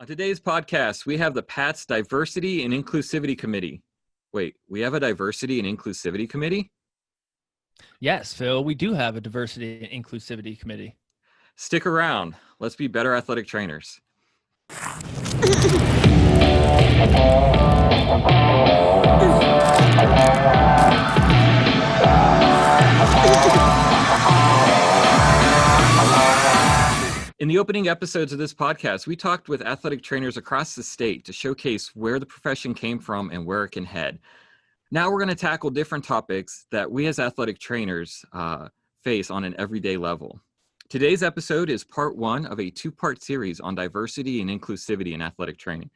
On today's podcast, we have the PATS Diversity and Inclusivity Committee. Wait, we have a Diversity and Inclusivity Committee? Yes, Phil, we do have a Diversity and Inclusivity Committee. Stick around. Let's be better athletic trainers. In the opening episodes of this podcast, we talked with athletic trainers across the state to showcase where the profession came from and where it can head. Now we're going to tackle different topics that we as athletic trainers face on an everyday level. Today's episode is part one of a two-part series on diversity and inclusivity in athletic training.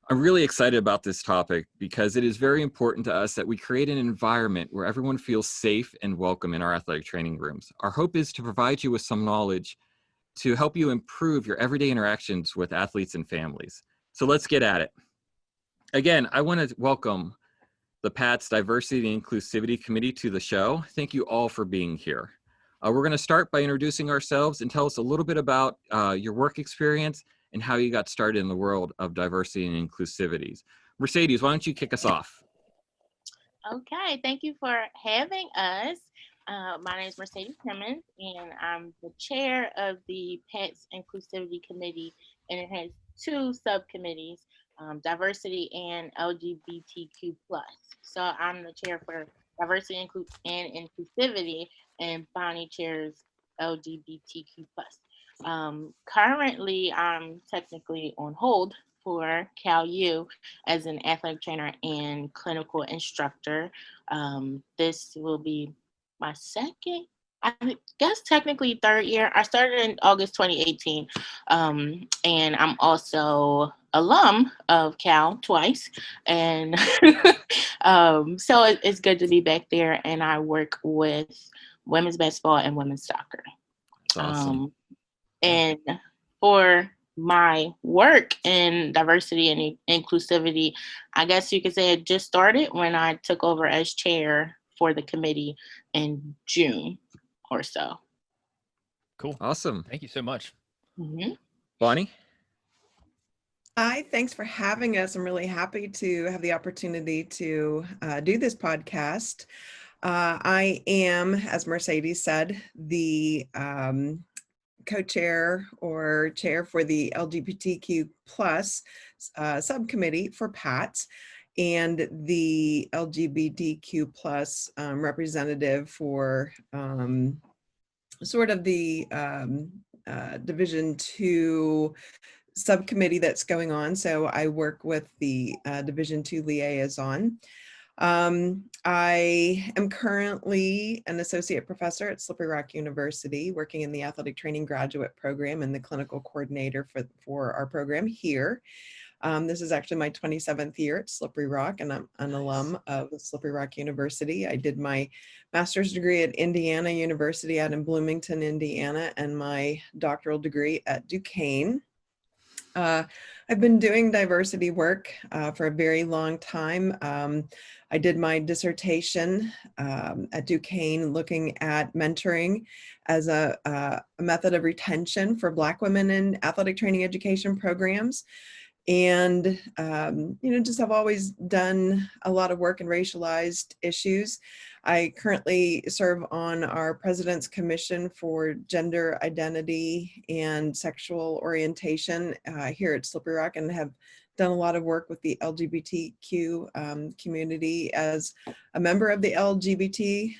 I'm really excited about this topic because it is very important to us that we create an environment where everyone feels safe and welcome in our athletic training rooms. Our hope is to provide you with some knowledge to help you improve your everyday interactions with athletes and families. So let's get at it. Again, I want to welcome the PATS Diversity and Inclusivity Committee to the show. Thank you all for being here. We're going to start by introducing ourselves and tell us a little bit about your work experience and how you got started in the world of diversity and inclusivity. Mercedes, why don't you kick us off? Okay, thank you for having us. My name is Mercedes Timmons, and I'm the chair of the PATS Inclusivity Committee, and it has two subcommittees, diversity and LGBTQ+. So I'm the chair for diversity and inclusivity, and Bonnie chairs LGBTQ+. Currently, I'm technically on hold for Cal U as an athletic trainer and clinical instructor. This will be my second, I guess technically third year. I started in August 2018, and I'm also alum of Cal twice, and so it's good to be back there. And I work with women's basketball and women's soccer. That's awesome. And for my work in diversity and inclusivity, I guess you could say it just started when I took over as chair for the committee in June or so. Cool. Awesome. Thank you so much. Mm-hmm. Bonnie? Hi, thanks for having us. I'm really happy to have the opportunity to do this podcast. I am, as Mercedes said, the co-chair or chair for the LGBTQ plus subcommittee for PATS, and the LGBTQ plus representative for sort of the Division 2 subcommittee that's going on. So I work with the Division 2 liaison. I am currently an associate professor at Slippery Rock University, working in the athletic training graduate program and the clinical coordinator for our program here. This is actually my 27th year at Slippery Rock, and I'm an alum of Slippery Rock University. I did my master's degree at Indiana University out in Bloomington, Indiana, and my doctoral degree at Duquesne. I've been doing diversity work for a very long time. I did my dissertation at Duquesne looking at mentoring as a method of retention for Black women in athletic training education programs. And, just have always done a lot of work in racialized issues. I currently serve on our President's Commission for Gender Identity and Sexual Orientation here at Slippery Rock, and have done a lot of work with the LGBTQ community as a member of the LGBT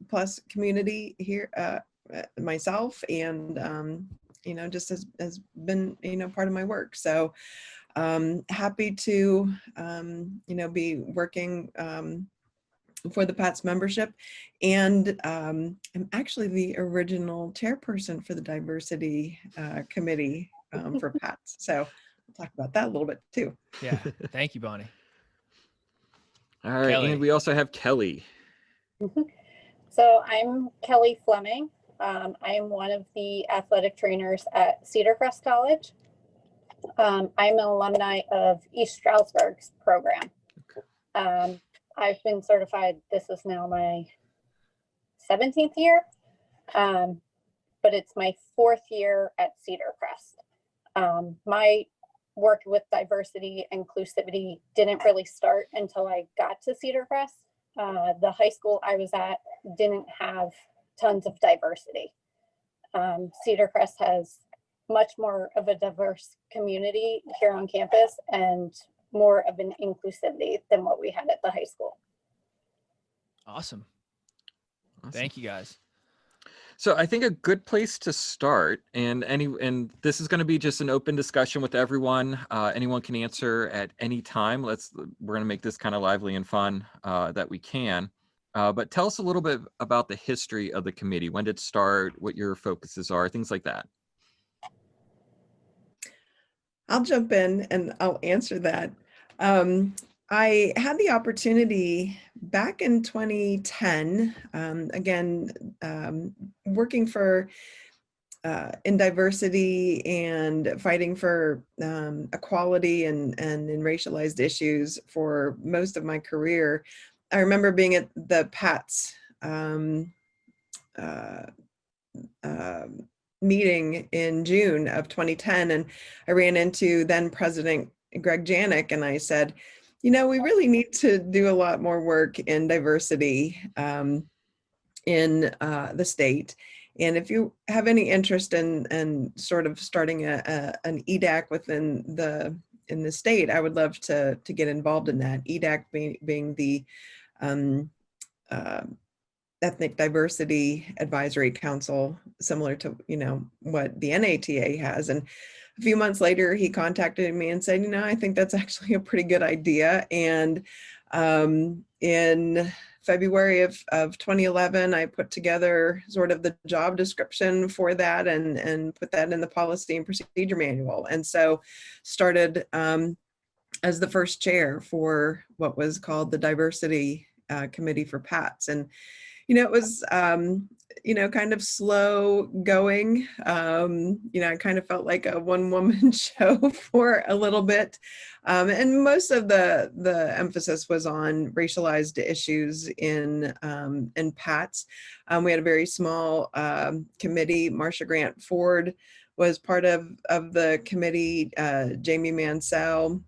plus community here myself, and just has been, part of my work. So happy to, be working for the PATS membership. And I'm actually the original chairperson for the diversity committee for PATS. So we'll talk about that a little bit too. Yeah. Thank you, Bonnie. All right. Kelly. And we also have Kelly. So I'm Kelly Fleming. I am one of the athletic trainers at Cedar Crest College. I'm an alumni of East Stroudsburg's program. I've been certified, this is now my 17th year, but it's my 4th year at Cedar Crest. My work with diversity, inclusivity didn't really start until I got to Cedar Crest. The high school I was at didn't have tons of diversity. Cedar Crest has much more of a diverse community here on campus and more of an inclusivity than what we had at the high school. Awesome. Thank you guys. So I think a good place to start, and this is going to be just an open discussion with everyone. Anyone can answer at any time. We're going to make this kind of lively and fun that we can. But tell us a little bit about the history of the committee. When did it start? What your focuses are? Things like that. I'll jump in and I'll answer that. I had the opportunity back in 2010, again, working for in diversity and fighting for equality and in racialized issues for most of my career. I remember being at the PATS meeting in June of 2010, and I ran into then President Greg Janik, and I said, you know, we really need to do a lot more work in diversity in the state. And if you have any interest in sort of starting an EDAC within in the state, I would love to get involved in that. EDAC being the Ethnic Diversity Advisory Council, similar to, you know, what the NATA has. And a few months later, he contacted me and said, you know, I think that's actually a pretty good idea. And in February of 2011, I put together sort of the job description for that and put that in the policy and procedure manual. And so started as the first chair for what was called the Diversity Committee for PATS. And you know, it was, you know, kind of slow going. You know, I kind of felt like a one-woman show for a little bit. And most of the emphasis was on racialized issues in PATS. We had a very small committee. Marcia Grant Ford was part of the committee. Jamie Mansell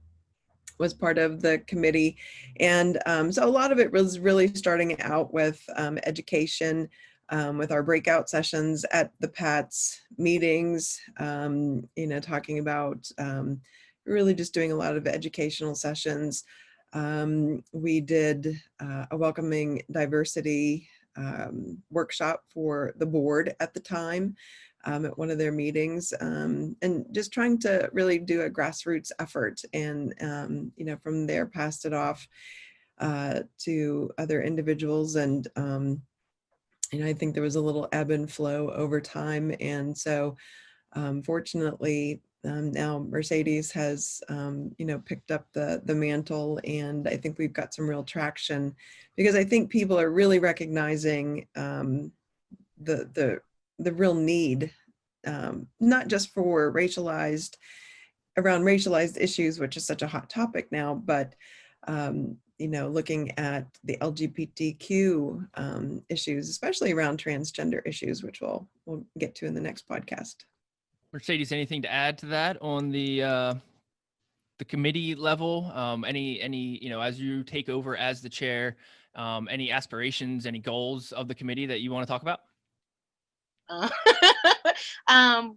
was part of the committee. And so a lot of it was really starting out with education, with our breakout sessions at the PATS meetings, you know, talking about really just doing a lot of educational sessions. We did a welcoming diversity workshop for the board at the time. At one of their meetings, and just trying to really do a grassroots effort, and you know, from there passed it off to other individuals, and you know, I think there was a little ebb and flow over time, and so fortunately now Mercedes has you know, picked up the mantle, and I think we've got some real traction, because I think people are really recognizing the real need, not just for racialized issues, which is such a hot topic now, but you know, looking at the LGBTQ issues, especially around transgender issues, which we'll get to in the next podcast. Mercedes, anything to add to that on the committee level? Any, you know, as you take over as the chair, any aspirations, any goals of the committee that you want to talk about?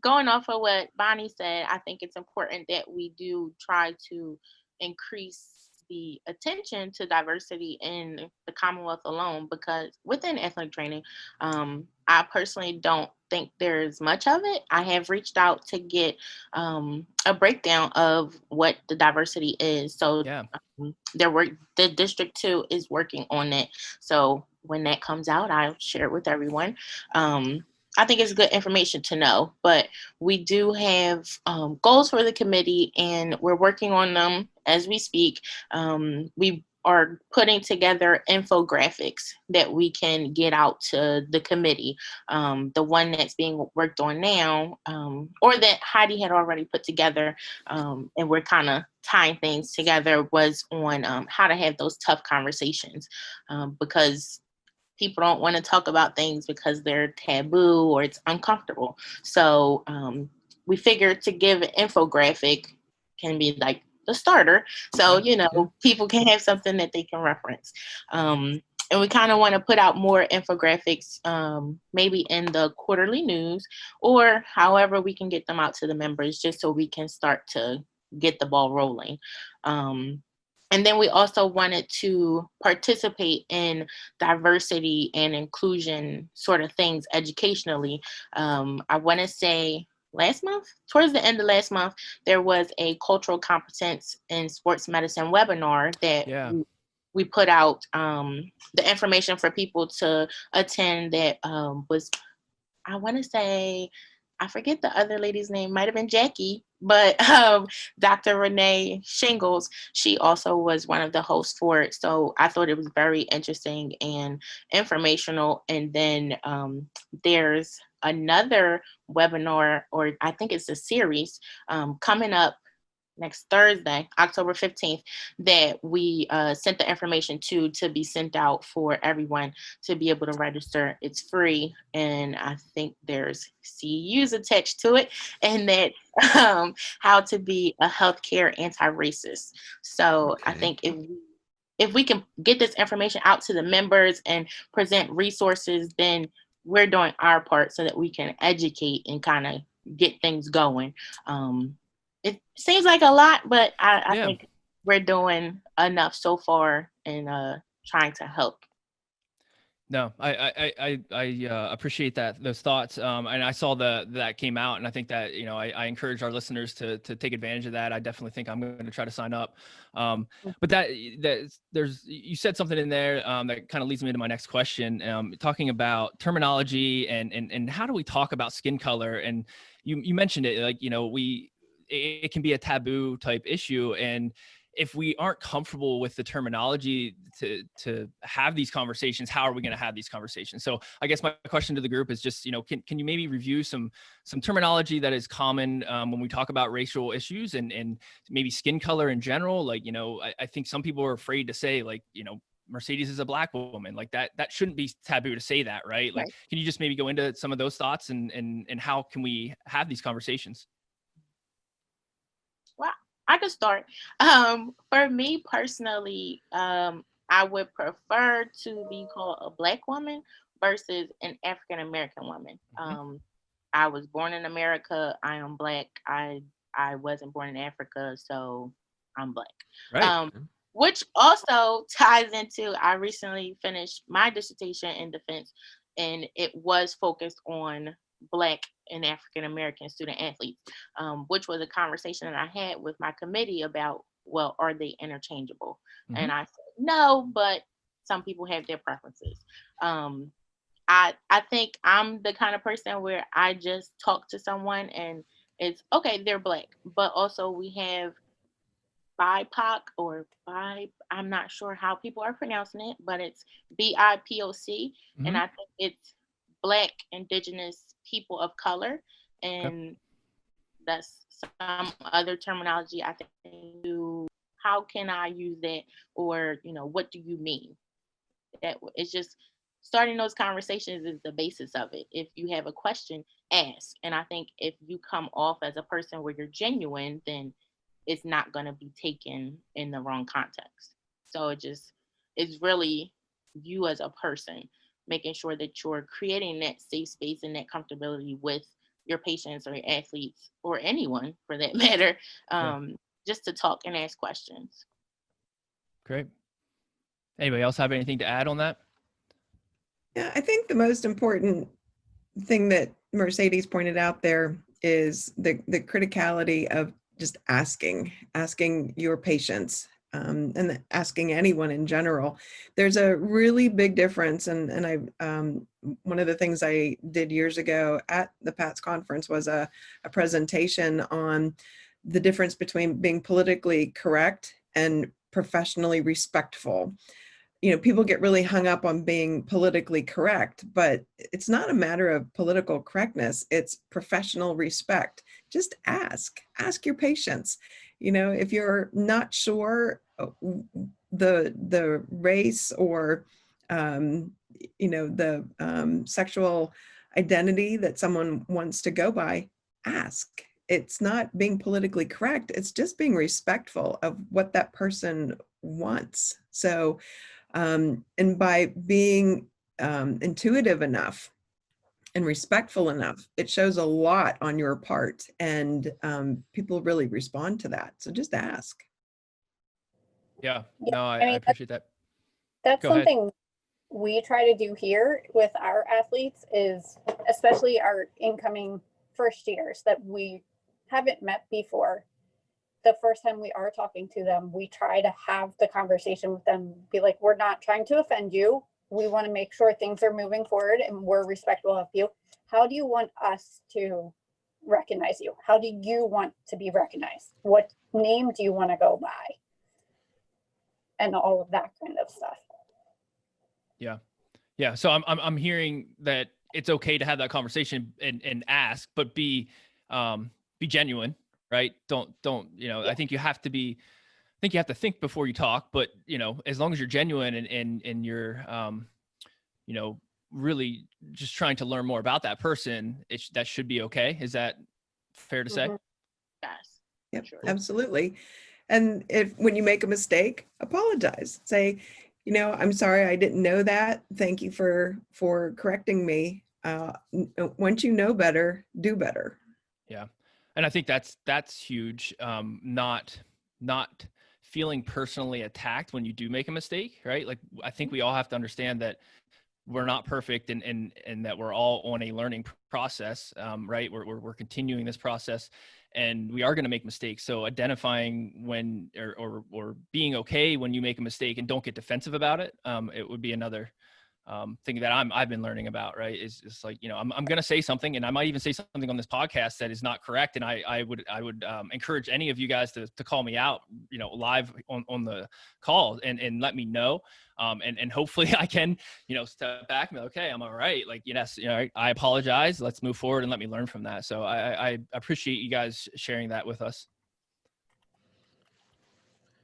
Going off of what Bonnie said, I think it's important that we do try to increase the attention to diversity in the Commonwealth alone, because within ethnic training, I personally don't think there's much of it. I have reached out to get a breakdown of what the diversity is. So yeah. The District 2 is working on it. So when that comes out, I'll share it with everyone. I think it's good information to know, but we do have goals for the committee, and we're working on them as we speak. We are putting together infographics that we can get out to the committee. The one that's being worked on now, or that Heidi had already put together, and we're kind of tying things together, was on how to have those tough conversations, because people don't want to talk about things because they're taboo or it's uncomfortable. So we figured to give an infographic can be like the starter. So, you know, people can have something that they can reference. And we kind of want to put out more infographics, maybe in the quarterly news, or however we can get them out to the members, just so we can start to get the ball rolling. And then we also wanted to participate in diversity and inclusion sort of things educationally. I want to say last month, towards the end of last month, there was a cultural competence in sports medicine webinar that we put out the information for people to attend that was, I want to say, I forget the other lady's name, might have been Jackie, but Dr. Renee Shingles, she also was one of the hosts for it. So I thought it was very interesting and informational. And then there's another webinar, or I think it's a series coming up next Thursday, October 15th, that we sent the information to be sent out for everyone to be able to register. It's free, and I think there's CEUs attached to it, and that how to be a healthcare anti-racist. So I think if we can get this information out to the members and present resources, then we're doing our part so that we can educate and kind of get things going. It seems like a lot, but I think we're doing enough so far in trying to help. No, I appreciate those thoughts. And I saw that came out, and I think that, you know, I encourage our listeners to take advantage of that. I definitely think I'm going to try to sign up. But you said something in there that kind of leads me into my next question, talking about terminology and how do we talk about skin color? And you mentioned it, like, you know, it can be a taboo type issue, and if we aren't comfortable with the terminology to have these conversations, how are we going to have these conversations? So I guess my question to the group is just, you know, can you maybe review some terminology that is common when we talk about racial issues and maybe skin color in general? Like, you know, I think some people are afraid to say, like, you know, Mercedes is a Black woman, like that shouldn't be taboo to say that, right? Like, can you just maybe go into some of those thoughts and how can we have these conversations? Well, I could start. For me personally, I would prefer to be called a Black woman versus an African American woman. I was born in America. I am Black. I wasn't born in Africa, so I'm Black. Right. Which also ties into, I recently finished my dissertation in defense, and it was focused on Black and African American student athletes, which was a conversation that I had with my committee about, well, are they interchangeable? And I said no, but some people have their preferences. I think I'm the kind of person where I just talk to someone and it's okay, they're Black, but also we have BIPOC or I'm not sure how people are pronouncing it, but it's BIPOC. And I think it's Black, Indigenous, people of color. And that's some other terminology I think. How can I use that? Or, you know, what do you mean? That it's just starting those conversations is the basis of it. If you have a question, ask. And I think if you come off as a person where you're genuine, then it's not going to be taken in the wrong context. So it's really you as a person, making sure that you're creating that safe space and that comfortability with your patients or your athletes or anyone for that matter, just to talk and ask questions. Great. Anybody else have anything to add on that? Yeah, I think the most important thing that Mercedes pointed out there is the criticality of just asking your patients and asking anyone in general. There's a really big difference, and I one of the things I did years ago at the PATS conference was a presentation on the difference between being politically correct and professionally respectful. You know, people get really hung up on being politically correct, but it's not a matter of political correctness. It's professional respect. Just ask your patients. You know, if you're not sure the race or, you know, the sexual identity that someone wants to go by, ask. it's not being politically correct. It's just being respectful of what that person wants. So, and by being intuitive enough and respectful enough, it shows a lot on your part, and people really respond to that. So just ask. Yeah, Yeah, no, I I mean, appreciate that. That's Go ahead. something we try to do here with our athletes, is especially our incoming first years that we haven't met before. The first time we are talking to them, we try to have the conversation with them, be like, we're not trying to offend you. We want to make sure things are moving forward and we're respectful of you. How do you want us to recognize you? How do you want to be recognized? What name do you want to go by? And all of that kind of stuff. Yeah. Yeah. So I'm hearing that it's okay to have that conversation and ask, but be genuine, right? Don't, I think you have to think before you talk, but as long as you're genuine and you're, really just trying to learn more about that person, that should be okay. Is that fair to say? Mhm. Yes. Yep, Sure. absolutely. And when you make a mistake, apologize. Say, I'm sorry, I didn't know that. Thank you for correcting me. Once you know better, do better. Yeah. And I think that's huge. Not feeling personally attacked when you do make a mistake, right? Like, I think we all have to understand that we're not perfect and that we're all on a learning process, right? We're continuing this process, and we are going to make mistakes. So identifying when or being okay when you make a mistake and don't get defensive about it, it would be another thing that I've been learning about, right? Is like, I'm going to say something, and I might even say something on this podcast that is not correct. And I would encourage any of you guys to call me out, live on the call and let me know. And hopefully I can, step back and be like, okay, I'm all right. Like, yes, I apologize. Let's move forward and let me learn from that. So I appreciate you guys sharing that with us.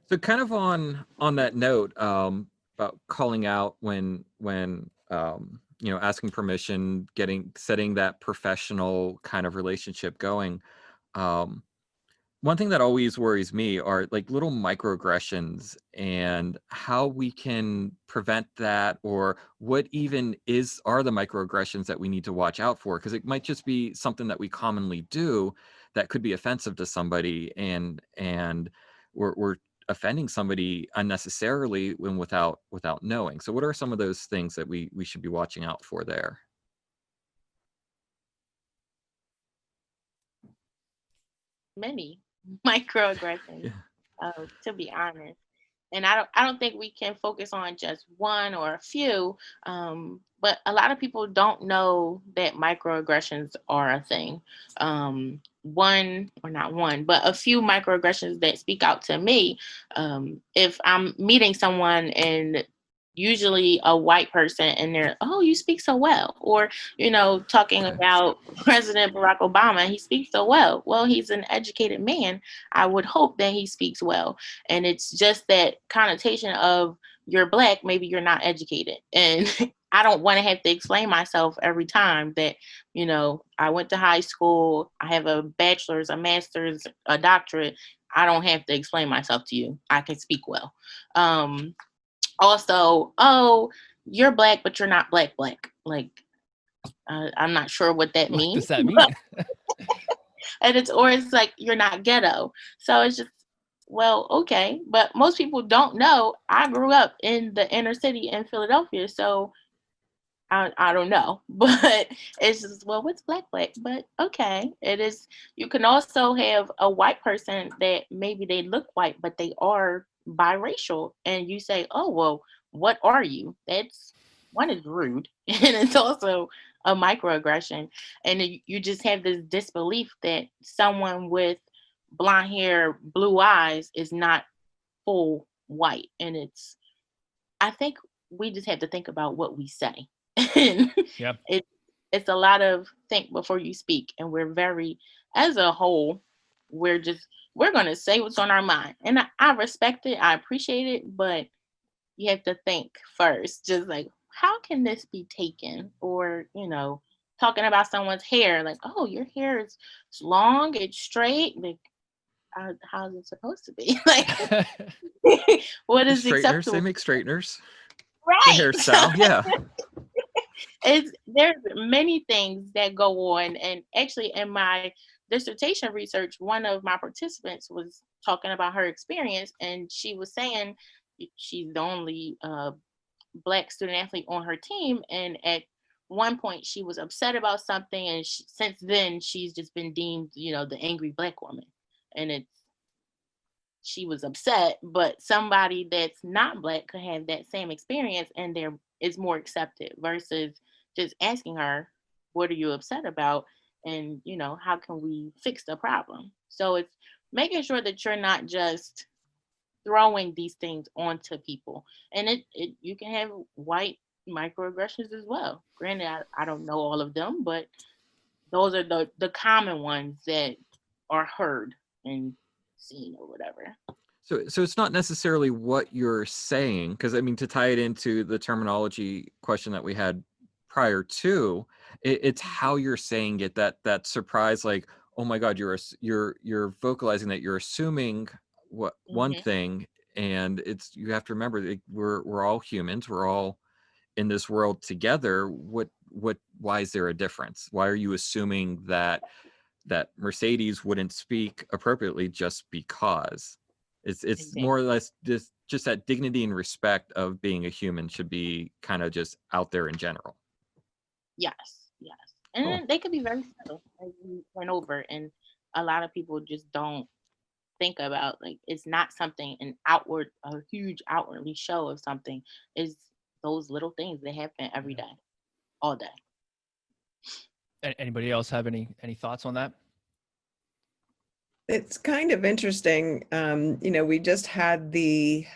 So kind of on that note, about calling out when asking permission, setting that professional kind of relationship going. One thing that always worries me are like little microaggressions and how we can prevent that, or what even are the microaggressions that we need to watch out for, because it might just be something that we commonly do that could be offensive to somebody, and we're offending somebody unnecessarily when without knowing. So what are some of those things that we should be watching out for there? Many microaggressions, Yeah. to be honest. And I don't think we can focus on just one or a few. But a lot of people don't know that microaggressions are a thing. One, or not one, but a few microaggressions that speak out to me. If I'm meeting someone, and usually a white person, and they're, oh, you speak so well, or talking about President Barack Obama, he speaks so well. Well, he's an educated man. I would hope that he speaks well. And it's just that connotation of, you're Black, maybe you're not educated. And I don't want to have to explain myself every time that, I went to high school, I have a bachelor's, a master's, a doctorate. I don't have to explain myself to you. I can speak well. Also, oh, you're Black, but you're not Black. Like, I'm not sure what that What means. does that mean? And it's like, you're not ghetto. So it's just, well, okay. But most people don't know. I grew up in the inner city in Philadelphia, so I don't know. But it's just, well, what's Black? But okay, it is. You can also have a white person that maybe they look white, but they are biracial, and you say, oh, well, what are you? That's, one, is rude, and it's also a microaggression. And you just have this disbelief that someone with blonde hair, blue eyes is not full white. And I think we just have to think about what we say. And Yeah. it's a lot of think before you speak. And we're as a whole, we're going to say what's on our mind. And I respect it. I appreciate it. But you have to think first, just like, how can this be taken? Or, talking about someone's hair, like, oh, your hair is long, it's straight. Like, how's it supposed to be? Like, what The is straighteners, they acceptable? make straighteners. The Right. hairstyle, yeah. There's many things that go on. And actually, in my dissertation research, one of my participants was talking about her experience, and she was saying she's the only Black student athlete on her team. And at one point, she was upset about something, and since then, she's just been deemed, the angry Black woman. And she was upset, but somebody that's not Black could have that same experience, and there is more accepted versus just asking her, what are you upset about? And, how can we fix the problem? So it's making sure that you're not just throwing these things onto people. And you can have white microaggressions as well. Granted, I don't know all of them, but those are the common ones that are heard and seen or whatever. So it's not necessarily what you're saying, because I mean, to tie it into the terminology question that we had prior to, it's how you're saying it, that surprise, like, oh my God, you're vocalizing that, you're assuming one Mhm. thing, and you have to remember that we're all humans, we're all in this world together. Why is there a difference? Why are you assuming that Mercedes wouldn't speak appropriately just because? It's Exactly. more or less just that dignity and respect of being a human should be kind of just out there in general. Yes. And Cool. then they could be very subtle, as you went over, and a lot of people just don't think about, like, it's not something a huge outwardly show of something. Is those little things that happen every day, all day. Anybody else have any thoughts on that? It's kind of interesting. We just had the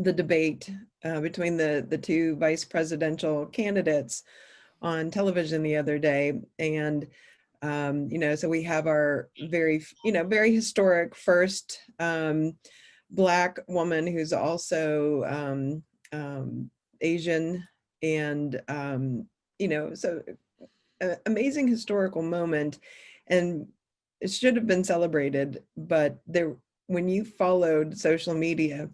debate between the two vice presidential candidates on television the other day. And, so we have our very historic first Black woman who's also Asian, and, so amazing historical moment. And it should have been celebrated, but when you followed social media,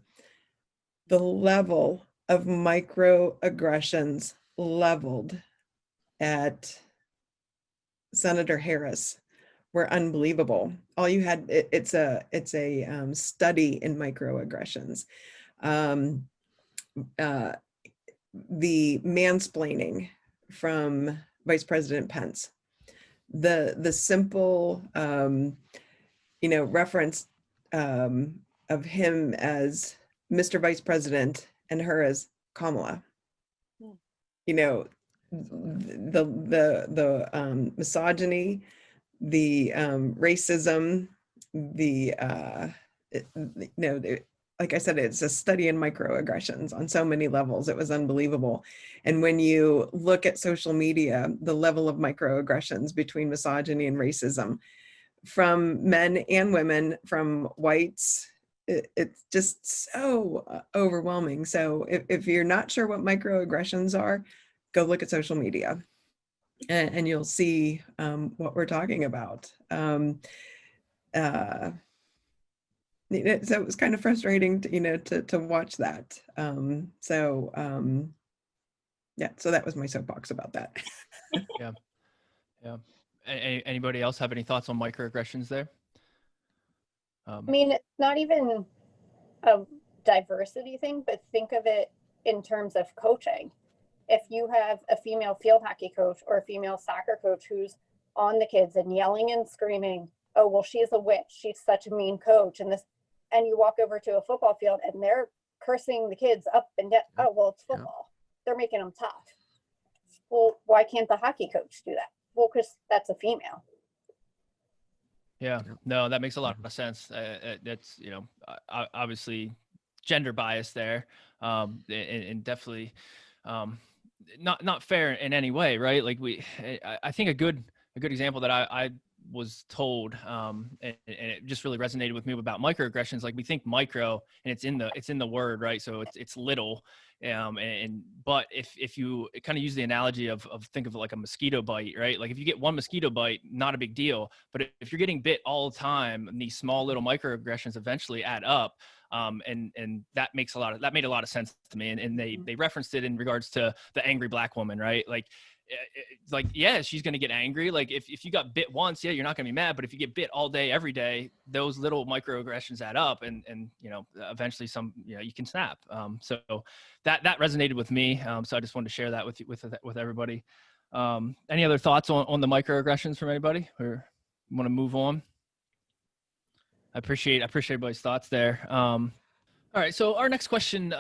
the level of microaggressions leveled at Senator Harris were unbelievable. All you had, it's a study in microaggressions. The mansplaining from Vice President Pence, the simple reference of him as Mr. Vice President and her as Kamala. The misogyny, the racism, like I said, it's a study in microaggressions on so many levels. It was unbelievable. And when you look at social media, the level of microaggressions between misogyny and racism from men and women, from whites, it's just so overwhelming. So if you're not sure what microaggressions are, go look at social media and you'll see what we're talking about. So it was kind of frustrating to watch that. So that was my soapbox about that. Yeah. Anybody else have any thoughts on microaggressions there? I mean, it's not even a diversity thing, but think of it in terms of coaching. If you have a female field hockey coach or a female soccer coach who's on the kids and yelling and screaming, oh, well, she's a witch, she's such a mean coach, and you walk over to a football field and they're cursing the kids up and down. Oh, well, it's football. They're making them tough. Well, why can't the hockey coach do that? Well, because that's a female. Yeah, no, that makes a lot of sense. That's, obviously gender bias there, and definitely not fair in any way, right? Like I think a good example that I was told, and it just really resonated with me about microaggressions. Like we think micro, and it's in the word, right? So it's little, but if you kind of use the analogy of think of it like a mosquito bite, right? Like if you get one mosquito bite, not a big deal. But if you're getting bit all the time, and these small little microaggressions eventually add up. And that made a lot of sense to me. And they referenced it in regards to the angry Black woman, right? Like, yeah, she's going to get angry. Like if you got bit once, yeah, you're not going to be mad. But if you get bit all day, every day, those little microaggressions add up, and eventually you can snap. So that resonated with me. So I just wanted to share that with everybody. Any other thoughts on the microaggressions from anybody, or want to move on? I appreciate everybody's thoughts there. All right, so our next question,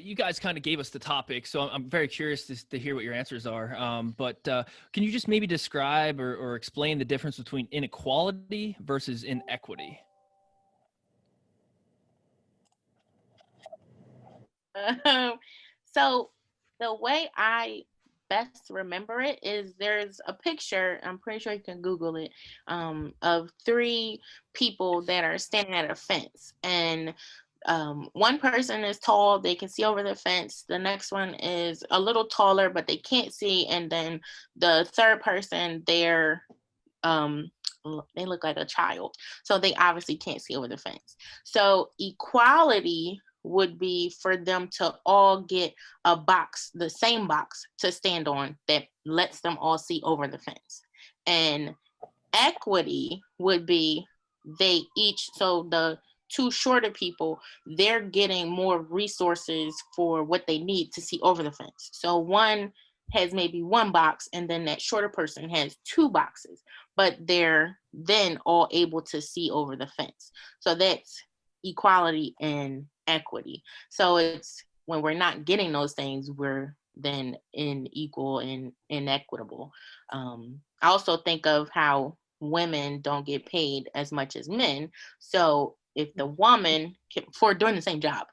you guys kind of gave us the topic, so I'm very curious to hear what your answers are. But can you just maybe describe or explain the difference between inequality versus inequity? So the way I best remember it is there's a picture, I'm pretty sure you can Google it, of three people that are standing at a fence. And one person is tall, they can see over the fence. The next one is a little taller, but they can't see. And then the third person, they look like a child. So they obviously can't see over the fence. So equality would be for them to all get a box, the same box to stand on that lets them all see over the fence. And equity would be so the two shorter people, they're getting more resources for what they need to see over the fence. So one has maybe one box, and then that shorter person has two boxes, but they're then all able to see over the fence. So that's equality and equity. So it's when we're not getting those things, we're then unequal and inequitable. I also think of how women don't get paid as much as men. So if the woman for doing the same job,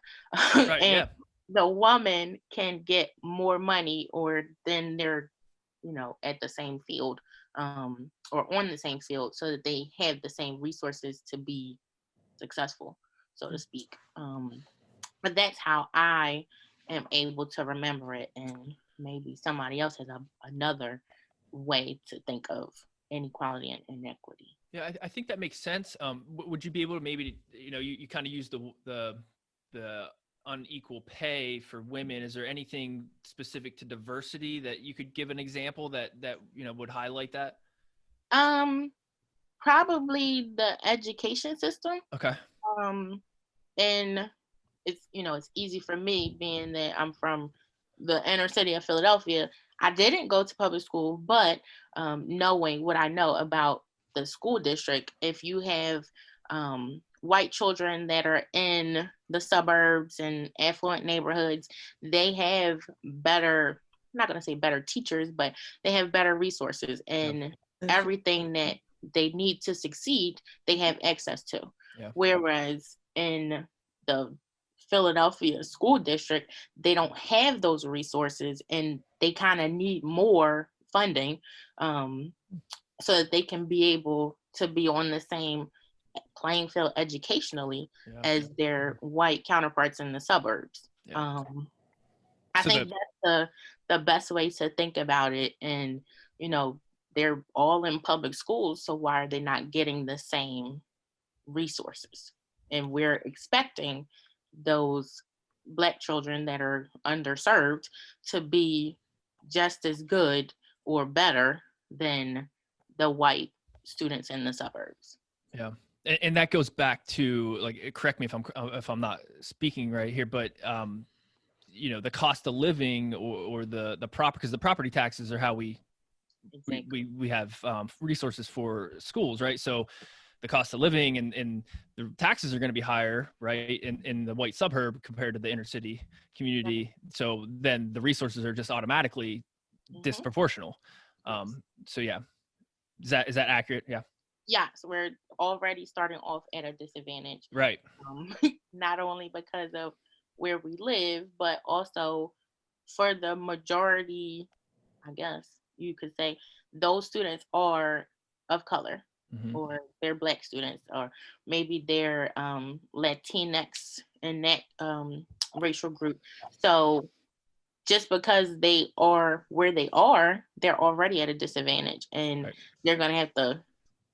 Right, and yeah. the woman can get more money, or then they're at the same field, or on the same field, so that they have the same resources to be successful, so to speak. But that's how I am able to remember it, and maybe somebody else has another way to think of inequality and inequity. Yeah, I think that makes sense. Would you be able to maybe, you kind of use the unequal pay for women. Is there anything specific to diversity that you could give an example that would highlight that? Probably the education system. Okay. And it's easy for me, being that I'm from the inner city of Philadelphia. I didn't go to public school, but knowing what I know about the school district, if you have white children that are in the suburbs and affluent neighborhoods, they have better, I'm not going to say better teachers, but they have better resources, and everything that they need to succeed, they have access to. Yeah. Whereas in the Philadelphia school district, they don't have those resources, and they kind of need more funding so that they can be able to be on the same playing field educationally as their white counterparts in the suburbs. I think that's the best way to think about it. And they're all in public schools, so why are they not getting the same resources? And we're expecting those Black children that are underserved to be just as good or better than the white students in the suburbs. Yeah. And that goes back to, like, correct me if I'm not speaking right here, but the cost of living or the property, because the property taxes are how we have resources for schools, right? So the cost of living and the taxes are going to be higher, right, in the white suburb compared to the inner city community. So then the resources are just automatically disproportional. So yeah, is that accurate? Yeah. Yeah, so we're already starting off at a disadvantage. Right. Not only because of where we live, but also for the majority, I guess you could say, those students are of color. Mhm. or they're Black students, or maybe they're Latinx in that racial group. So just because they are where they are, they're already at a disadvantage, and Right. they're going to have to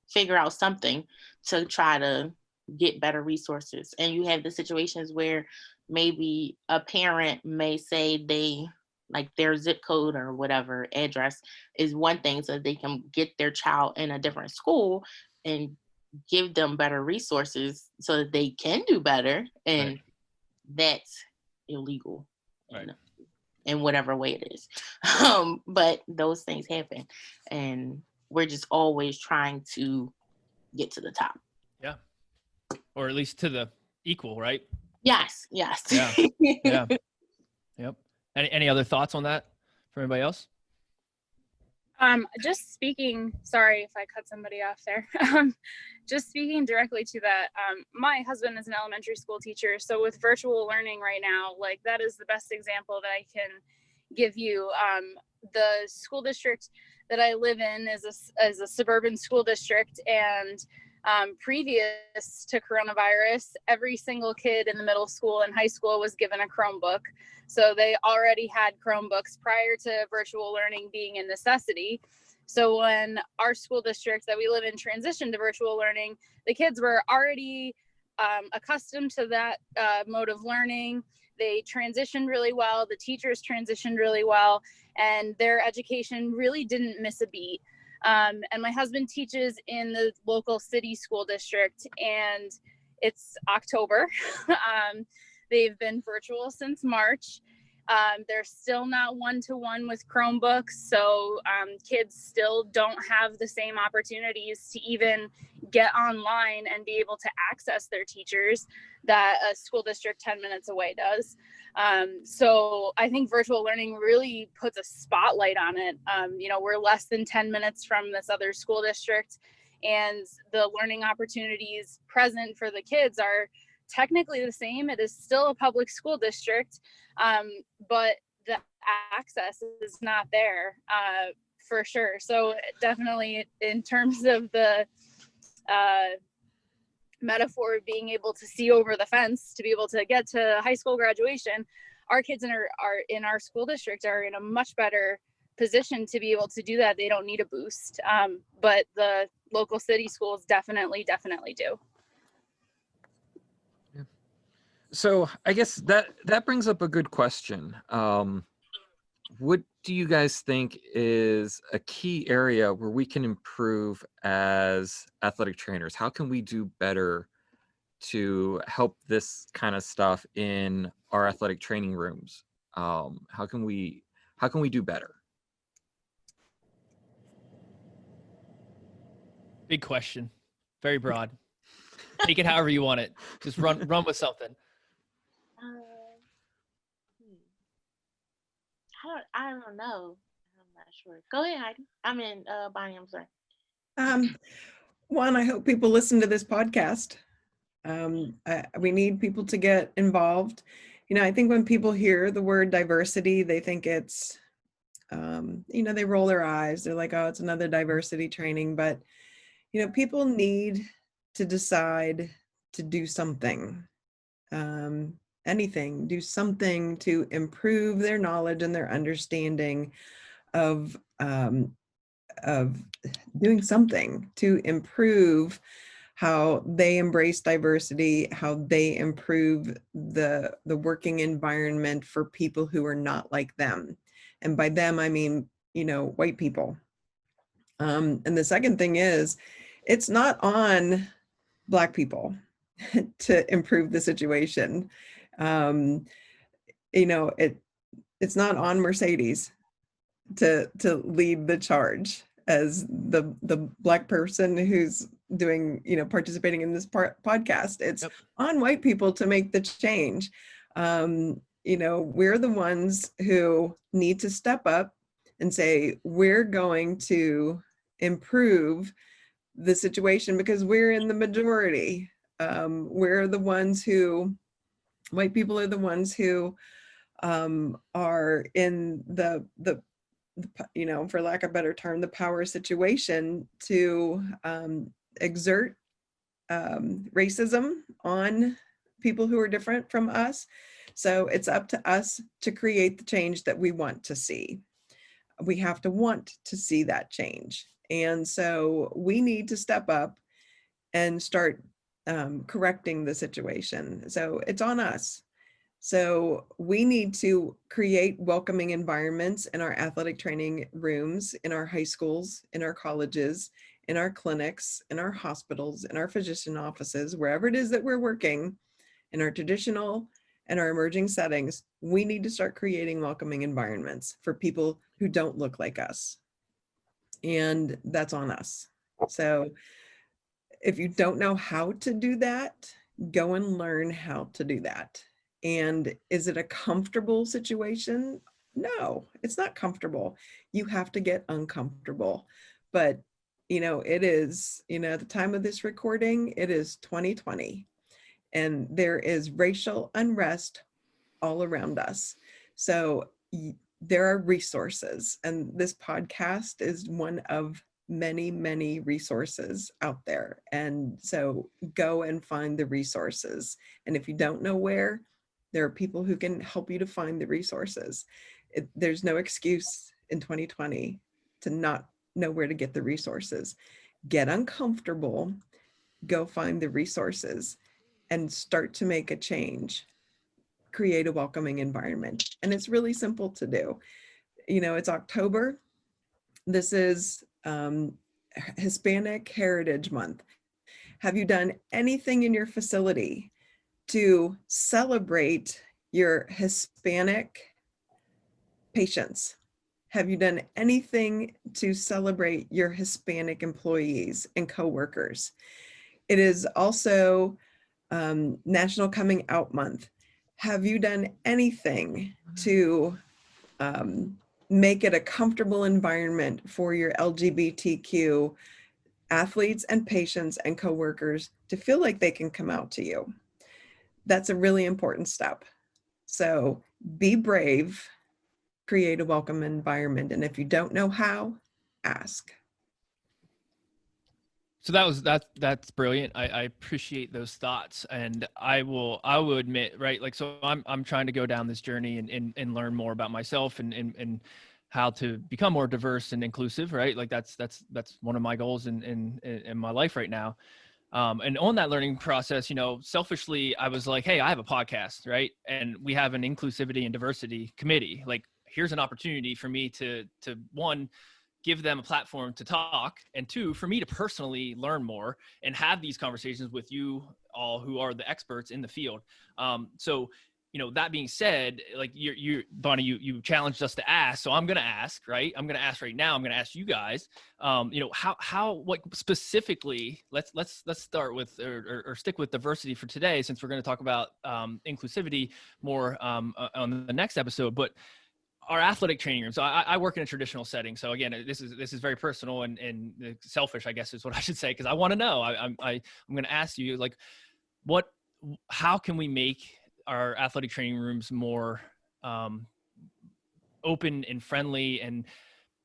figure out something to try to get better resources. And you have the situations where maybe a parent may say they like their zip code or whatever address is one thing, so they can get their child in a different school and give them better resources so that they can do better. And Right. that's illegal. Right. In whatever way it is. But those things happen, and we're just always trying to get to the top. Yeah. Or at least to the equal, right? Yes, yes. Yeah. Yeah. Yep. Any other thoughts on that for anybody else? Just speaking, sorry if I cut somebody off there. Just speaking directly to that, my husband is an elementary school teacher. So with virtual learning right now, like that is the best example that I can give you. The school district that I live in is a suburban school district, and previous to coronavirus, every single kid in the middle school and high school was given a Chromebook. So they already had Chromebooks prior to virtual learning being a necessity. So when our school district that we live in transitioned to virtual learning, the kids were already accustomed to that mode of learning. They transitioned really well. The teachers transitioned really well, and their education really didn't miss a beat. And my husband teaches in the local city school district, and it's October. They've been virtual since March. They're still not one-to-one with Chromebooks, so kids still don't have the same opportunities to even get online and be able to access their teachers that a school district 10 minutes away does. So I think virtual learning really puts a spotlight on it. We're less than 10 minutes from this other school district, and the learning opportunities present for the kids are technically the same. It is still a public school district, but the access is not there for sure. So definitely in terms of the metaphor of being able to see over the fence to be able to get to high school graduation, our kids in our school district are in a much better position to be able to do that. They don't need a boost, but the local city schools definitely do. So I guess that brings up a good question. What do you guys think is a key area where we can improve as athletic trainers? How can we do better to help this kind of stuff in our athletic training rooms? How can we do better? Big question. Very broad. Take it however you want it. Just run with something. I don't know. I'm not sure. Go ahead, Heidi. Bonnie, I'm sorry. One, I hope people listen to this podcast. We need people to get involved. I think when people hear the word diversity, they think it's, they roll their eyes. They're like, oh, it's another diversity training. But, people need to decide to do something, anything, do something to improve their knowledge and their understanding of doing something to improve how they embrace diversity, how they improve the working environment for people who are not like them. And by them, I mean, white people. And the second thing is, it's not on Black people to improve the situation. It's not on Mercedes to lead the charge as the Black person who's doing, participating in this podcast. It's on white people to make the change. We're the ones who need to step up and say, we're going to improve the situation because we're in the majority. We're the ones who, white people are the ones who are in the for lack of a better term, the power situation to exert racism on people who are different from us. So it's up to us to create the change that we want to see. We have to want to see that change. And so we need to step up and start correcting the situation. So it's on us. So we need to create welcoming environments in our athletic training rooms, in our high schools, in our colleges, in our clinics, in our hospitals, in our physician offices, wherever it is that we're working, in our traditional and our emerging settings. We need to start creating welcoming environments for people who don't look like us. And that's on us. So if you don't know how to do that, go and learn how to do that. And is it a comfortable situation? No, it's not comfortable. You have to get uncomfortable. But, it is, at the time of this recording, it is 2020. And there is racial unrest all around us. So there are resources. And this podcast is one of many, many resources out there. And so go and find the resources. And if you don't know where, there are people who can help you to find the resources. There's no excuse in 2020 to not know where to get the resources. Get uncomfortable, go find the resources, and start to make a change. Create a welcoming environment. And it's really simple to do. It's October. This is Hispanic Heritage Month. Have you done anything in your facility to celebrate your Hispanic patients? Have you done anything to celebrate your Hispanic employees and coworkers? It is also National Coming Out Month. Have you done anything to make it a comfortable environment for your LGBTQ athletes and patients and coworkers to feel like they can come out to you? That's a really important step. So be brave, create a welcome environment. And if you don't know how, ask. So that's brilliant. I appreciate those thoughts, and I will admit, right, like, so I'm trying to go down this journey and learn more about myself and how to become more diverse and inclusive, right? Like that's one of my goals in my life right now. And on that learning process, selfishly, I was like, hey, I have a podcast, right? And we have an inclusivity and diversity committee. Like, here's an opportunity for me to one, give them a platform to talk, and two, for me to personally learn more and have these conversations with you all who are the experts in the field. So, that being said, like you Bonnie, you challenged us to ask, so I'm going to ask, right? I'm going to ask right now. I'm going to ask you guys, what specifically, let's start with, or stick with diversity for today, since we're going to talk about inclusivity more on the next episode. But our athletic training rooms. So I work in a traditional setting. So again, this is very personal and selfish, I guess is what I should say, because I want to know. I'm going to ask you, like, how can we make our athletic training rooms more open and friendly? And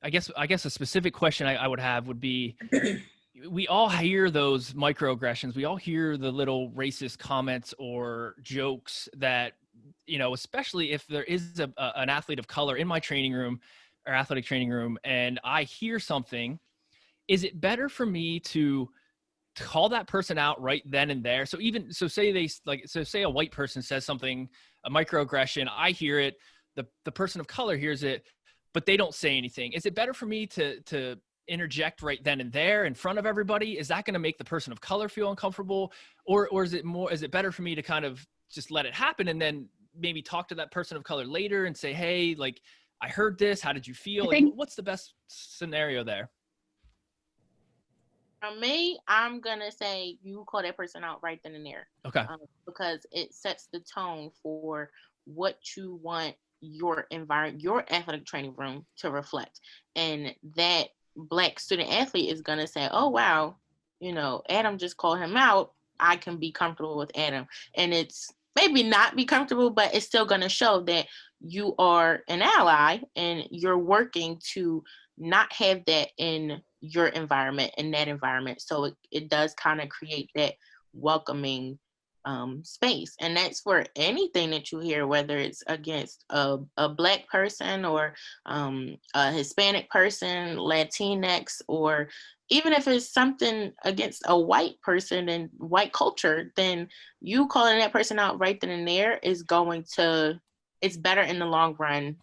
I guess a specific question I would have would be, we all hear those microaggressions. We all hear the little racist comments or jokes that, especially if there is an athlete of color in my training room or athletic training room, and I hear something, is it better for me to call that person out right then and there? So say a white person says something, a microaggression, I hear it, the person of color hears it, but they don't say anything. Is it better for me to interject right then and there in front of everybody? Is that going to make the person of color feel uncomfortable? Or is it better for me to kind of just let it happen and then maybe talk to that person of color later and say, hey, like, I heard this, how did you feel? What's the best scenario there? For me, I'm gonna say you call that person out right then and there. Okay. Because it sets the tone for what you want your environment, your athletic training room to reflect. And that Black student athlete is gonna say, oh wow, Adam just called him out. I can be comfortable with Adam. And it's maybe not be comfortable, but it's still gonna show that you are an ally and you're working to not have that in your environment and that environment. So it does kind of create that welcoming space. And that's for anything that you hear, whether it's against a Black person or a Hispanic person, Latinx, or even if it's something against a white person and white culture, then you calling that person out right then and there is going to, it's better in the long run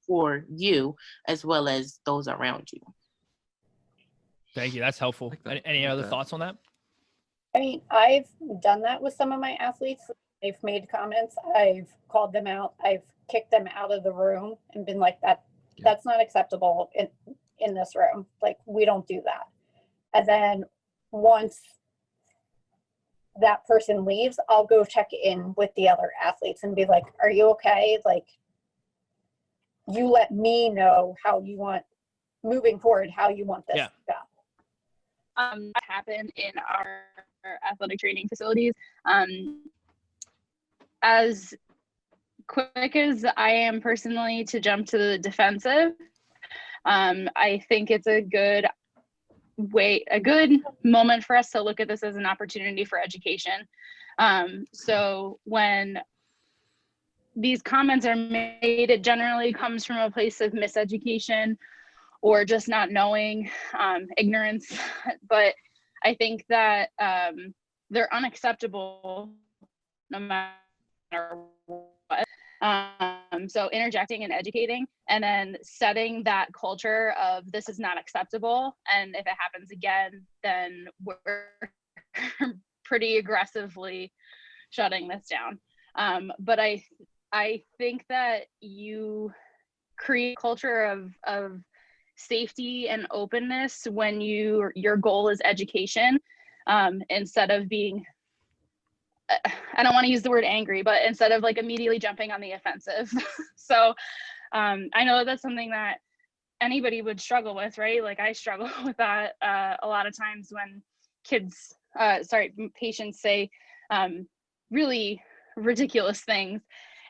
for you as well as those around you. Thank you. That's helpful. Any other thoughts on that? I mean, I've done that with some of my athletes. They've made comments. I've called them out. I've kicked them out of the room and been like, that's not acceptable in this room. Like, we don't do that. And then once that person leaves, I'll go check in with the other athletes and be like, are you okay? Like, you let me know how you want, moving forward, how you want this to go. That happened in our athletic training facilities. As quick as I am personally to jump to the defensive, I think it's a good moment for us to look at this as an opportunity for education. So when these comments are made, it generally comes from a place of miseducation or just not knowing, ignorance. But I think that they're unacceptable no matter what. So interjecting and educating, and then setting that culture of this is not acceptable. And if it happens again, then we're pretty aggressively shutting this down. But I think that you create a culture of safety and openness when your goal is education, instead of being, I don't want to use the word angry, but instead of like immediately jumping on the offensive. So I know that's something that anybody would struggle with, right? Like I struggle with that a lot of times when patients say really ridiculous things.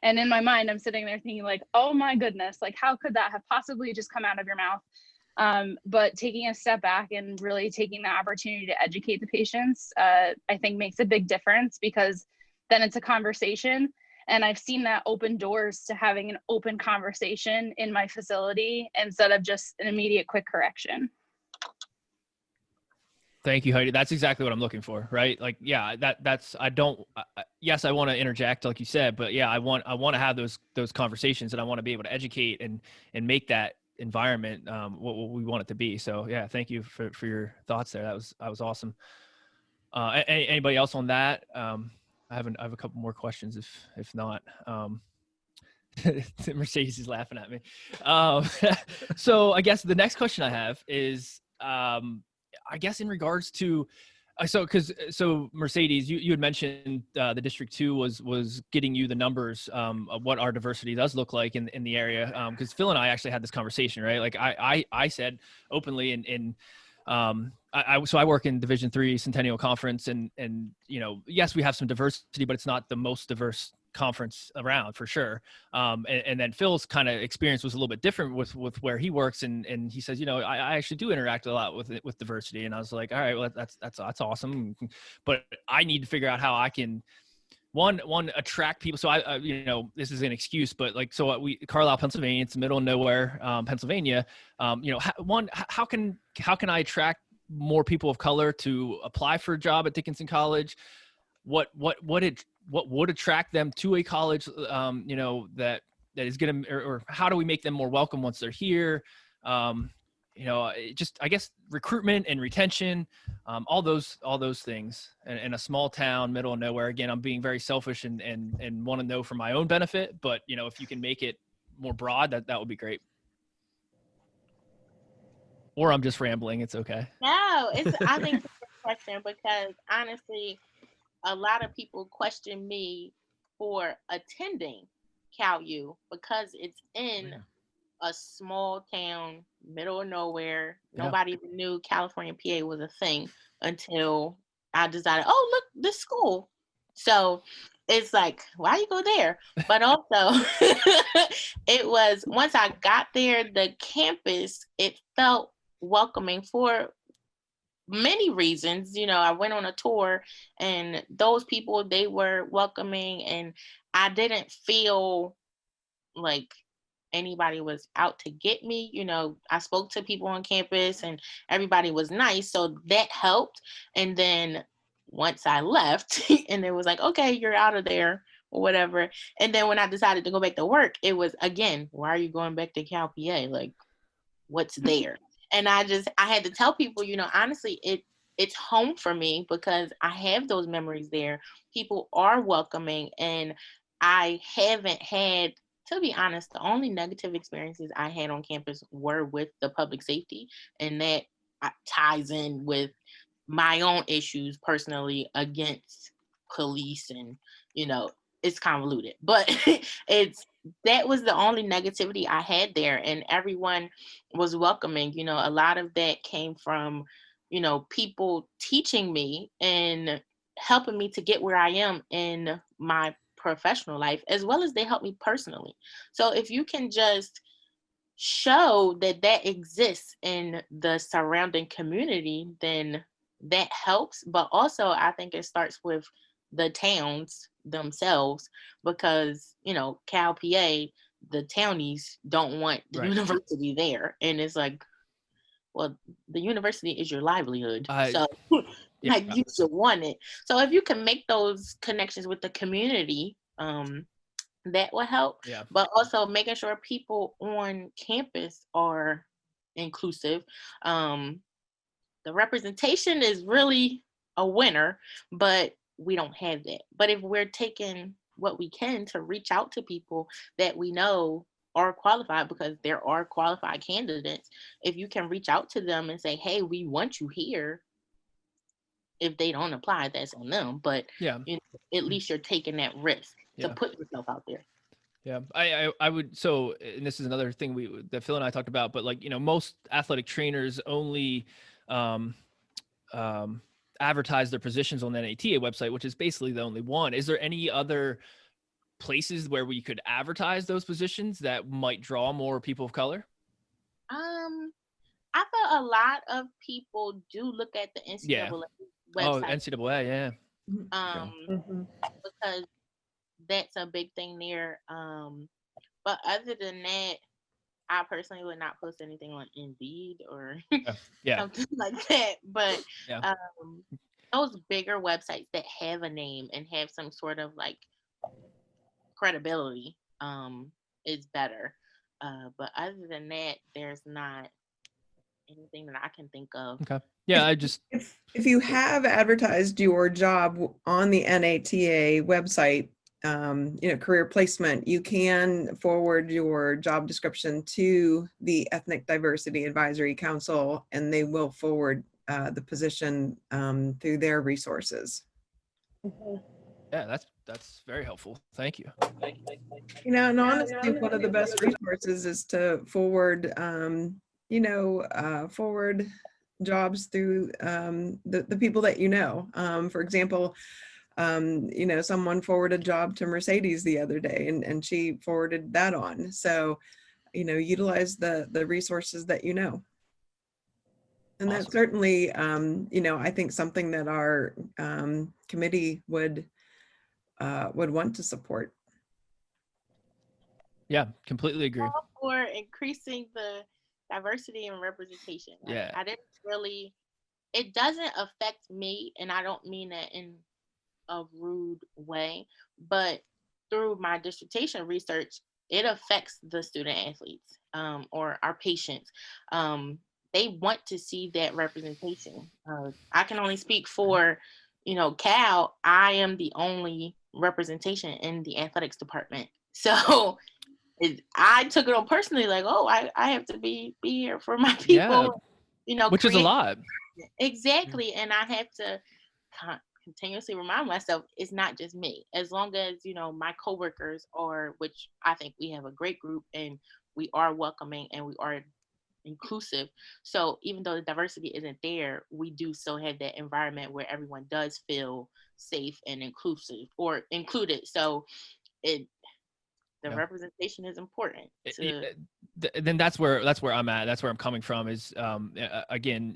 And in my mind, I'm sitting there thinking like, oh my goodness, like how could that have possibly just come out of your mouth? But taking a step back and really taking the opportunity to educate the patients, I think makes a big difference, because then it's a conversation. And I've seen that open doors to having an open conversation in my facility instead of just an immediate quick correction. Thank you, Heidi. That's exactly what I'm looking for, right? Like, yeah, yes, I want to interject, like you said, but yeah, I want to have those conversations, and I want to be able to educate and make that environment what we want it to be. So yeah, thank you for your thoughts there. That was awesome. Anybody else on that? I have a couple more questions if not. Mercedes is laughing at me. So I guess the next question I have is, I guess in regards to, so Mercedes, you had mentioned the District 2 was getting you the numbers of what our diversity does look like in the area. Because Phil and I actually had this conversation, right? Like I said openly so I work in Division 3 Centennial Conference, and yes, we have some diversity, but it's not the most diverse conference around for sure. And then Phil's kind of experience was a little bit different with where he works, and he says, I actually do interact a lot with diversity. And I was like, all right, well, that's awesome, but I need to figure out how I can one attract people. So I this is an excuse, but like, so Carlisle, Pennsylvania, it's the middle of nowhere, Pennsylvania. How can I attract more people of color to apply for a job at Dickinson College? What would attract them to a college, that is going to, or how do we make them more welcome once they're here? Just, I guess, recruitment and retention, all those things in a small town, middle of nowhere. Again, I'm being very selfish and want to know for my own benefit, but if you can make it more broad, that would be great. Or I'm just rambling. It's okay. No, I think it's a good question, because honestly, a lot of people question me for attending Cal U because it's in a small town, middle of nowhere. Yeah. Nobody even knew California PA was a thing until I decided, oh, look, this school. So it's like, why you go there? But also, it was, once I got there, the campus, it felt welcoming for many reasons. I went on a tour, and those people, they were welcoming, and I didn't feel like anybody was out to get me. I spoke to people on campus, and everybody was nice, so that helped. And then once I left and it was like, okay, you're out of there or whatever. And then when I decided to go back to work, it was again, why are you going back to Cal PA? Like, what's there? And I had to tell people, honestly, it's home for me because I have those memories there. People are welcoming, and I haven't had, to be honest, the only negative experiences I had on campus were with the public safety, and that ties in with my own issues personally against police, and it's convoluted, but that was the only negativity I had there, and everyone was welcoming. A lot of that came from people teaching me and helping me to get where I am in my professional life, as well as they helped me personally. So if you can just show that exists in the surrounding community, then that helps. But also, I think it starts with the towns themselves, because Cal PA, the townies don't want the university there, and it's like, well, the university is your livelihood, so like you should want it. So if you can make those connections with the community, that will help. Yeah. But also making sure people on campus are inclusive. The representation is really a winner, but we don't have that. But if we're taking what we can to reach out to people that we know are qualified, because there are qualified candidates, if you can reach out to them and say, hey, we want you here. If they don't apply, that's on them. But at least you're taking that risk to put yourself out there. Yeah, I would. So, and this is another thing that Phil and I talked about, but most athletic trainers only advertise their positions on the NATA website, which is basically the only one. Is there any other places where we could advertise those positions that might draw more people of color? I thought a lot of people do look at the NCAA website. Oh, NCAA, yeah. Because that's a big thing there. But other than that, I personally would not post anything on Indeed or something like that. But those bigger websites that have a name and have some sort of like credibility is better. But other than that, there's not anything that I can think of. Okay. Yeah, I just if you have advertised your job on the NATA website, career placement, you can forward your job description to the Ethnic Diversity Advisory Council, and they will forward the position through their resources. Yeah, that's very helpful. Thank you. And honestly, one of the best resources is to forward, forward jobs through the people that you know. For example, someone forwarded a job to Mercedes the other day, and she forwarded that on. So, utilize the resources that you know. And Awesome. that's certainly, I think something that our committee would want to support. Yeah, completely agree. All for increasing the diversity and representation. I didn't really, it doesn't affect me, and I don't mean that in a rude way, but through my dissertation research, it affects the student athletes or our patients. They want to see that representation. I can only speak for, Cal. I am the only representation in the athletics department. So I took it on personally, like, oh, I have to be here for my people. Which is a lot. Exactly. And I have to continuously remind myself, it's not just me. As long as my coworkers are, which I think we have a great group, and we are welcoming and we are inclusive. So even though the diversity isn't there, we do still have that environment where everyone does feel safe and inclusive or included. So the representation is important. Then that's where I'm at. That's where I'm coming from is, again,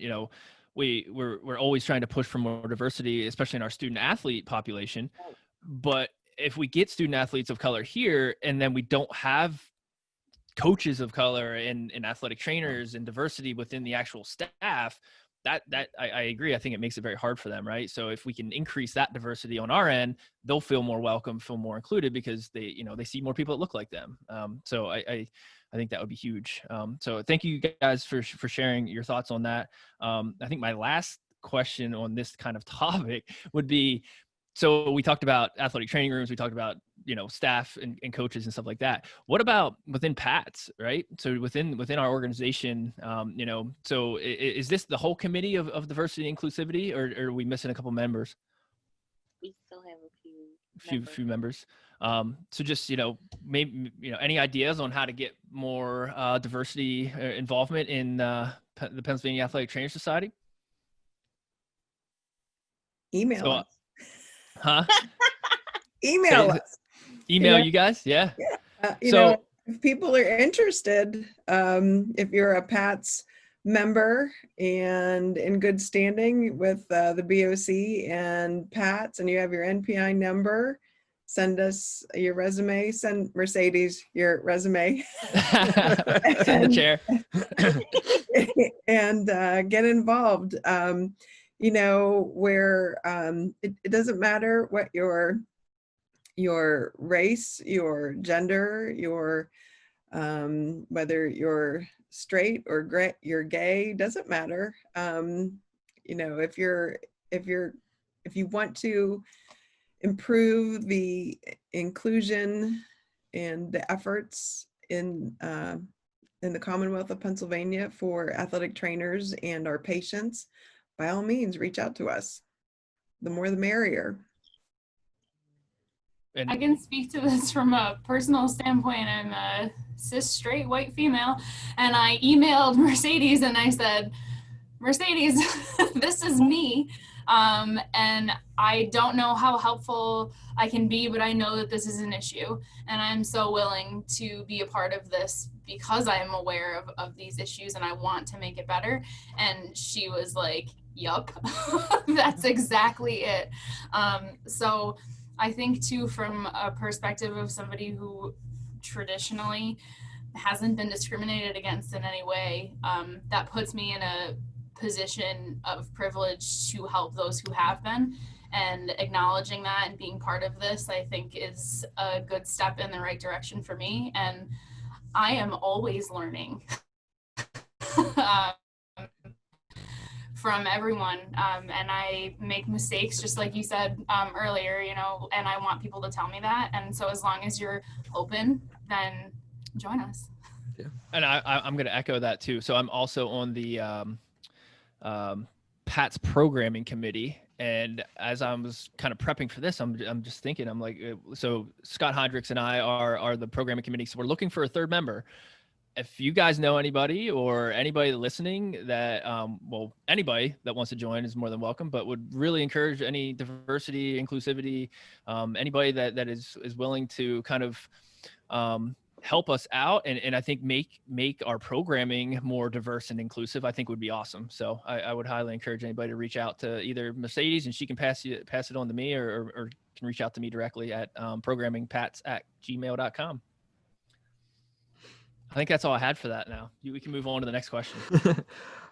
we're always trying to push for more diversity, especially in our student athlete population. But if we get student athletes of color here, and then we don't have coaches of color and athletic trainers and diversity within the actual staff, that I agree. I think it makes it very hard for them, right? So if we can increase that diversity on our end, they'll feel more welcome, feel more included, because they see more people that look like them. So I think that would be huge. So thank you guys for sharing your thoughts on that. I think my last question on this kind of topic would be, so we talked about athletic training rooms, we talked about, staff and coaches and stuff like that. What about within PATS, right? So within our organization, so is this the whole committee of diversity and inclusivity, or are we missing a couple members? We still have a few members. So just, maybe, any ideas on how to get more diversity involvement in the Pennsylvania Athletic Trainers Society? Email us. Huh? Email us. Email you guys? Yeah. Yeah. If people are interested, if you're a PATS member and in good standing with the BOC and PATS, and you have your NPI number, send us your resume. Send Mercedes your resume. Send the chair. And get involved. Where it doesn't matter what your race, your gender, your whether you're straight or you're gay, doesn't matter. If you want to improve the inclusion and the efforts in the Commonwealth of Pennsylvania for athletic trainers and our patients, by all means, reach out to us. The more the merrier. And I can speak to this from a personal standpoint. I'm a cis straight white female, and I emailed Mercedes and I said, Mercedes, this is me. And I don't know how helpful I can be, but I know that this is an issue, and I'm so willing to be a part of this because I am aware of these issues and I want to make it better. And she was like, yup, that's exactly it. So I think too, from a perspective of somebody who traditionally hasn't been discriminated against in any way, that puts me in a position of privilege to help those who have been, and acknowledging that and being part of this, I think, is a good step in the right direction for me. And I am always learning from everyone, and I make mistakes, just like you said earlier, and I want people to tell me that. And so as long as you're open, then join us. Yeah. And I'm going to echo that too. So I'm also on the PATS programming committee. And as I was kind of prepping for this, I'm just thinking, I'm like, so Scott Hendricks and I are the programming committee. So we're looking for a third member. If you guys know anybody or anybody listening that, anybody that wants to join is more than welcome, but would really encourage any diversity, inclusivity, anybody that is willing to kind of help us out and I think make our programming more diverse and inclusive, I think would be awesome. So I would highly encourage anybody to reach out to either Mercedes, and she can pass it on to me, or can reach out to me directly at programmingpats@gmail.com. I think that's all I had for that. Now we can move on to the next question.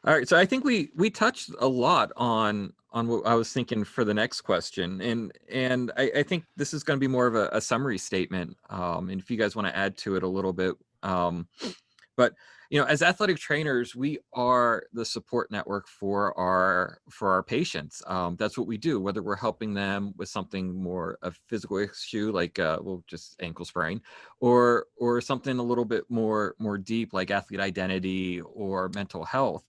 All right. So I think we touched a lot on what I was thinking for the next question. And I think this is going to be more of a summary statement. And if you guys want to add to it a little bit, but as athletic trainers, we are the support network for our patients. That's what we do, whether we're helping them with something more a physical issue like just ankle sprain, or something a little bit more deep like athlete identity or mental health.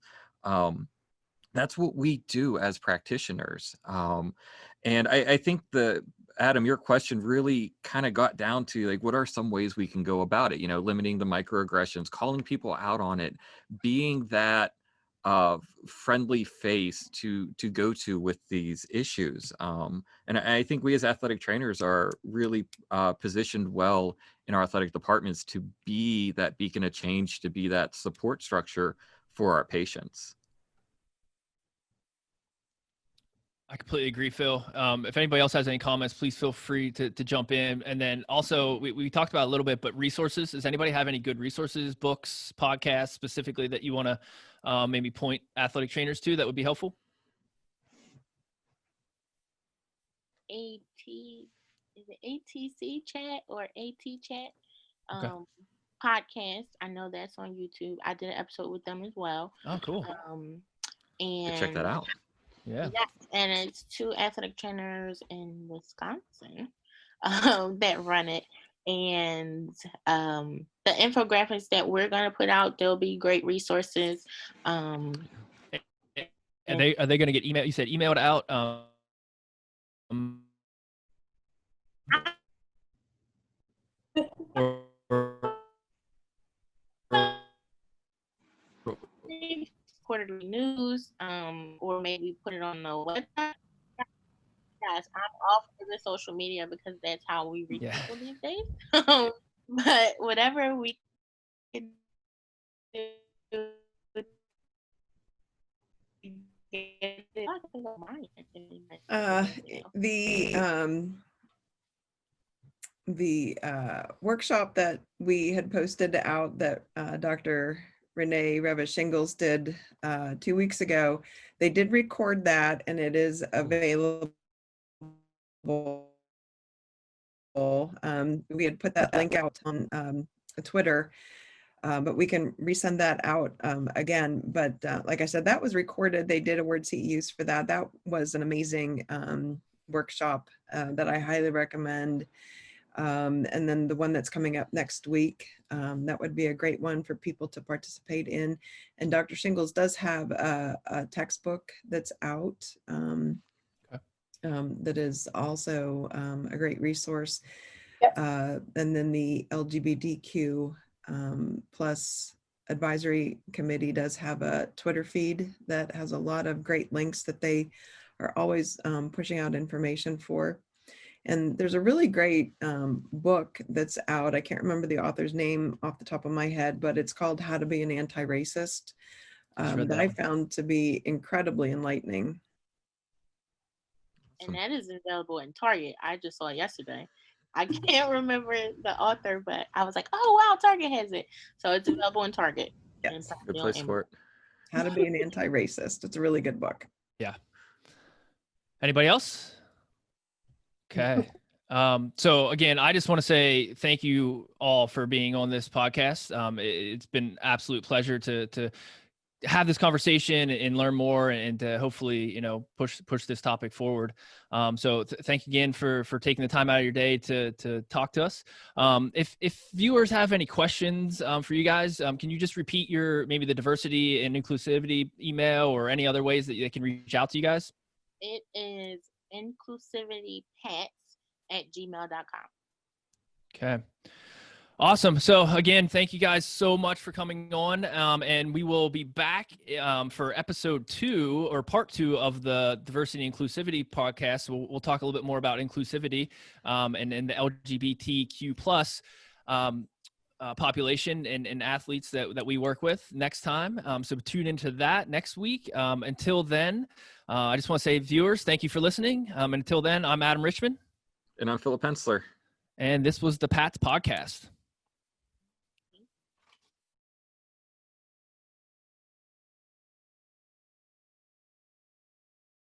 That's what we do as practitioners. And I think Adam, your question really kind of got down to like, what are some ways we can go about it? Limiting the microaggressions, calling people out on it, being that friendly face to go to with these issues. And I think we as athletic trainers are really positioned well in our athletic departments to be that beacon of change, to be that support structure for our patients. I completely agree, Phil. If anybody else has any comments, please feel free to jump in. And then also, we talked about it a little bit, but resources. Does anybody have any good resources, books, podcasts specifically that you want to maybe point athletic trainers to that would be helpful? Is it ATC chat or AT chat? Okay. Podcast. I know that's on YouTube. I did an episode with them as well. Oh, cool. And Check that out. Yeah. Yeah, and it's 2 athletic trainers in Wisconsin that run it. And the infographics that we're going to put out, there'll be great resources. Are they going to get emailed? You said emailed out. Quarterly news, or maybe put it on the website. Guys, I'm off of the social media because that's how we reach people these days. But whatever we can do. The workshop that we had posted out that Dr. Renee Revis-Shingles did 2 weeks ago, they did record that and it is available. We had put that link out on Twitter, but we can resend that out again. But like I said, that was recorded. They did award CEUs for that. That was an amazing workshop that I highly recommend. And then the one that's coming up next week, that would be a great one for people to participate in. And Dr. Shingles does have a textbook that's out that is also a great resource. Yep. And then the LGBTQ plus advisory committee does have a Twitter feed that has a lot of great links that they are always pushing out information for. And there's a really great book that's out. I can't remember the author's name off the top of my head, but it's called How to Be an Anti-Racist, that I found to be incredibly enlightening. And that is available in Target. I just saw it yesterday. I can't remember the author, but I was like, oh, wow, Target has it. So it's available in Target. Yes. Good place for it. How to Be an Anti-Racist. It's a really good book. Yeah. Anybody else? Okay. So again, I just want to say thank you all for being on this podcast. It's been an absolute pleasure to have this conversation and learn more and to hopefully, push this topic forward. So thank you again for taking the time out of your day to talk to us. If viewers have any questions for you guys, can you just repeat maybe the diversity and inclusivity email or any other ways that they can reach out to you guys? It is inclusivitypats@gmail.com. Okay. Awesome. So again, thank you guys so much for coming on. And we will be back for episode 2 or part 2 of the diversity and inclusivity podcast. We'll talk a little bit more about inclusivity and the LGBTQ plus population and athletes that we work with next time. So tune into that next week. Until then, I just want to say, viewers, thank you for listening. Until then, I'm Adam Richmond. And I'm Philip Hensler. And this was the Pats Podcast.